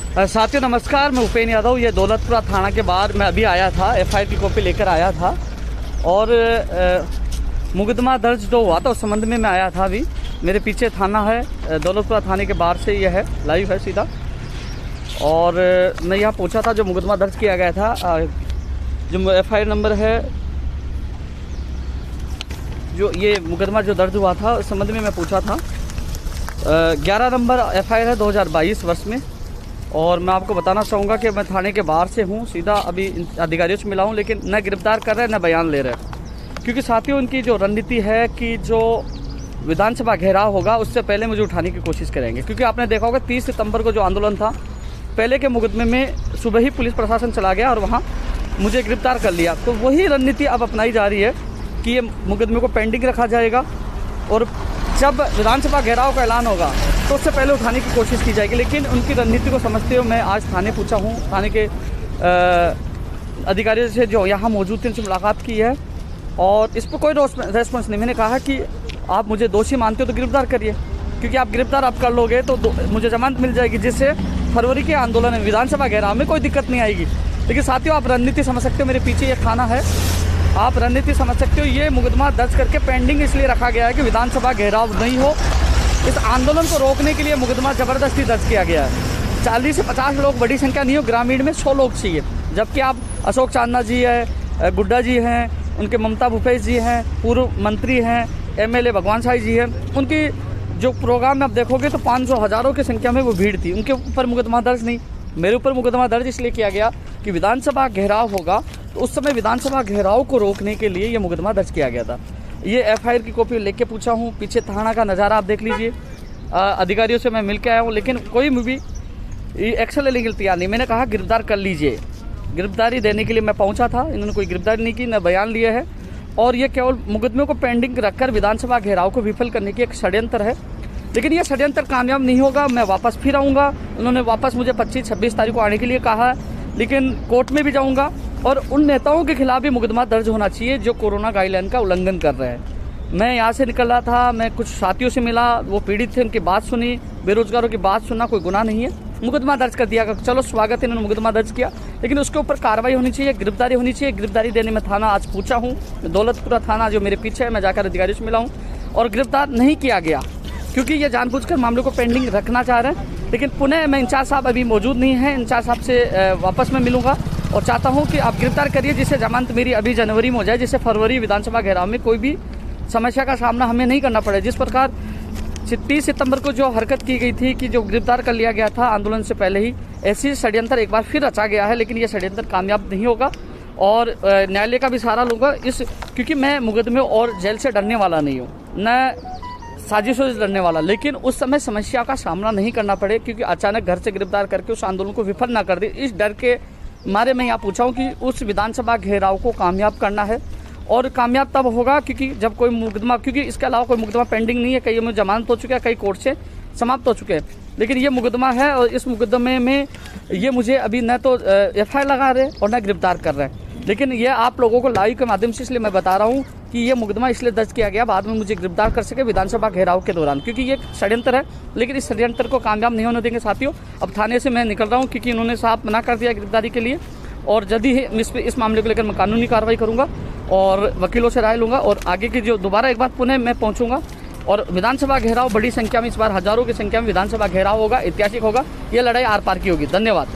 साथियों नमस्कार, मैं उपेंद्र यादव। ये दौलतपुरा थाना के बाहर मैं अभी आया था, एफआईआर की कॉपी लेकर आया था और मुकदमा दर्ज जो हुआ था उस संबंध में मैं आया था। अभी मेरे पीछे थाना है, दौलतपुरा थाने के बाहर से यह है, लाइव है सीधा। और मैं यहाँ पहुँचा था, जो मुकदमा दर्ज किया गया था, जो एफआईआर नंबर है, जो ये मुकदमा जो दर्ज हुआ था उस संबंध में मैं पूछा था। 11 नंबर एफआईआर है 2022 वर्ष में। और मैं आपको बताना चाहूँगा कि मैं थाने के बाहर से हूँ, सीधा अभी अधिकारियों से मिला हूँ, लेकिन न गिरफ्तार कर रहे हैं न बयान ले रहे हैं। क्योंकि साथियों उनकी जो रणनीति है कि जो विधानसभा घेराव होगा उससे पहले मुझे उठाने की कोशिश करेंगे। क्योंकि आपने देखा होगा 30 सितंबर को जो आंदोलन था, पहले के मुकदमे में सुबह ही पुलिस प्रशासन चला गया और वहाँ मुझे गिरफ्तार कर लिया। तो वही रणनीति अब अपनाई जा रही है कि ये मुकदमे को पेंडिंग रखा जाएगा और जब विधानसभा घेराव का ऐलान होगा तो उससे पहले उठाने की कोशिश की जाएगी। लेकिन उनकी रणनीति को समझते हुए मैं आज थाने पूछा हूँ, थाने के अधिकारियों से जो यहाँ मौजूद थे उनसे मुलाकात की है और इस पर कोई रेस्पॉन्स नहीं। मैंने कहा कि आप मुझे दोषी मानते हो तो गिरफ्तार करिए, क्योंकि आप गिरफ्तार आप कर लोगे तो मुझे जमानत मिल जाएगी, जिससे फरवरी के आंदोलन में विधानसभा घेराव में कोई दिक्कत नहीं आएगी। लेकिन साथियों आप रणनीति समझ सकते हो, मेरे पीछे ये थाना है, आप रणनीति समझ सकते हो। ये मुकदमा दर्ज करके पेंडिंग इसलिए रखा गया है कि विधानसभा घेराव नहीं हो। इस आंदोलन को रोकने के लिए मुकदमा ज़बरदस्ती दर्ज किया गया है। 40 से 50 लोग बड़ी संख्या नहीं हो, ग्रामीण में 100 लोग चाहिए। जबकि आप अशोक चांदना जी है, गुड्डा जी हैं, उनके ममता भूपेश जी हैं, पूर्व मंत्री हैं, एमएलए भगवान साई जी हैं, उनकी जो प्रोग्राम में आप देखोगे तो 500 हज़ारों की संख्या में वो भीड़ थी। उनके ऊपर मुकदमा दर्ज नहीं, मेरे ऊपर मुकदमा दर्ज इसलिए किया गया कि विधानसभा घेराव होगा, तो उस समय विधानसभा घेराव को रोकने के लिए ये मुकदमा दर्ज किया गया था। ये एफआईआर की कॉपी लेके पूछा हूँ। पीछे थाना का नज़ारा आप देख लीजिए। अधिकारियों से मैं मिल के आया हूँ, लेकिन कोई भी एक्शन लेने के लिए तैयार नहीं। मैंने कहा गिरफ्तार कर लीजिए, गिरफ्तारी देने के लिए मैं पहुँचा था, इन्होंने कोई गिरफ्तारी नहीं की, न बयान लिए है। और ये केवल मुकदमे को पेंडिंग रखकर विधानसभा घेराव को विफल करने की एक षड्यंत्र है। लेकिन यह षड्यंत्र कामयाब नहीं होगा। मैं वापस फिर आऊँगा। उन्होंने वापस मुझे 25-26 तारीख को आने के लिए कहा है, लेकिन कोर्ट में भी जाऊँगा और उन नेताओं के खिलाफ भी मुकदमा दर्ज होना चाहिए जो कोरोना गाइडलाइन का उल्लंघन कर रहे हैं। मैं यहाँ से निकल रहा था, मैं कुछ साथियों से मिला, वो पीड़ित थे, उनकी बात सुनी, बेरोजगारों की बात सुनना कोई गुनाह नहीं है। मुकदमा दर्ज कर दिया, चलो स्वागत है, इन्होंने मुकदमा दर्ज किया, लेकिन उसके ऊपर कार्रवाई होनी चाहिए, गिरफ्तारी होनी चाहिए। गिरफ्तारी देने में थाना आज पूछा हूँ, दौलतपुरा थाना जो मेरे पीछे है, मैं जाकर अधिकारियों से मिला हूँ और गिरफ्तार नहीं किया गया, क्योंकि ये जानबूझकर मामले को पेंडिंग रखना चाह रहे हैं। लेकिन पुनः मैं इंचार्ज साहब अभी मौजूद नहीं है, इंचार्ज साहब से वापस मैं मिलूंगा और चाहता हूं कि आप गिरफ्तार करिए, जिससे जमानत मेरी अभी जनवरी में हो जाए, जिससे फरवरी विधानसभा घेराव में कोई भी समस्या का सामना हमें नहीं करना पड़े। जिस प्रकार 30 सितंबर को जो हरकत की गई थी कि जो गिरफ्तार कर लिया गया था आंदोलन से पहले ही, ऐसी षड्यंत्र एक बार फिर रचा गया है। लेकिन ये षड्यंत्र कामयाब नहीं होगा और न्यायालय का भी सहारा लूँगा क्योंकि मैं मुकदमे और जेल से डरने वाला नहीं हूँ, न साजिशों से डरने वाला। लेकिन उस समय समस्या का सामना नहीं करना पड़े, क्योंकि अचानक घर से गिरफ्तार करके उस आंदोलन को विफल ना कर दे, इस डर के मारे मैं यहाँ पूछा हूँ कि उस विधानसभा घेराव को कामयाब करना है। और कामयाब तब होगा क्योंकि जब कोई मुकदमा, क्योंकि इसके अलावा कोई मुकदमा पेंडिंग नहीं है, कई में जमानत हो चुका है, कई कोर्ट से समाप्त हो चुके हैं, लेकिन ये मुकदमा है और इस मुकदमे में ये मुझे अभी न तो एफआईआर लगा रहे और न गिरफ्तार कर रहे हैं। लेकिन ये आप लोगों को लाइव के माध्यम से इसलिए मैं बता रहा हूँ कि ये मुकदमा इसलिए दर्ज किया गया बाद में मुझे गिरफ्तार कर सके विधानसभा घेराव के दौरान, क्योंकि ये षड्यंत्र है। लेकिन इस षड्यंत्र को कामयाब नहीं होने देंगे साथियों। अब थाने से मैं निकल रहा हूँ क्योंकि इन्होंने साफ मना कर दिया गिरफ्तारी के लिए, और जल्दी ही इस मामले को लेकर मैं कानूनी कार्रवाई करूंगा और वकीलों से राय लूंगा और आगे की जो दोबारा एक बार पुनः मैं पहुंचूंगा। और विधानसभा घेराव बड़ी संख्या में, इस बार हजारों की संख्या में विधानसभा घेराव होगा, ऐतिहासिक होगा। ये लड़ाई आर पार की होगी। धन्यवाद।